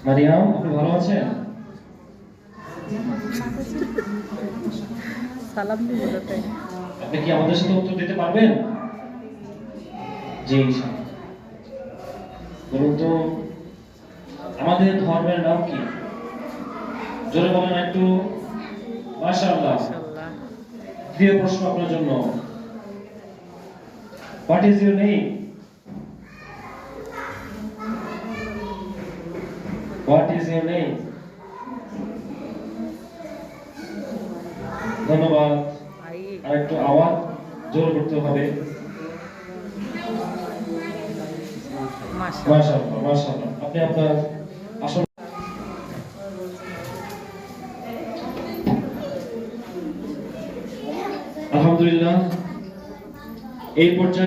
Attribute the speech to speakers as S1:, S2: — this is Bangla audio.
S1: মারিয়াম, আপনি ভালো আছেন?
S2: সালাম দিব তাই।
S1: আপনি কি আমাদের সাথে উত্তর দিতে পারবেন? জি ইনশাআল্লাহ। বলুন তো, আমাদের ধর্মের নাম কি? জোরে বলেন একটু। মাশাআল্লাহ।
S2: মাশাআল্লাহ।
S1: প্রিয় প্রশ্ন আপনার জন্য। What is your name? What is your name? ধন্যবাদ। আর একটু আওয়াজ জোর করতে হবে।
S2: মাশাআল্লাহ।
S1: মাশাআল্লাহ, মাশাআল্লাহ। আপনি আপনার আসল আলহামদুলিল্লাহ এই পর্যায়ে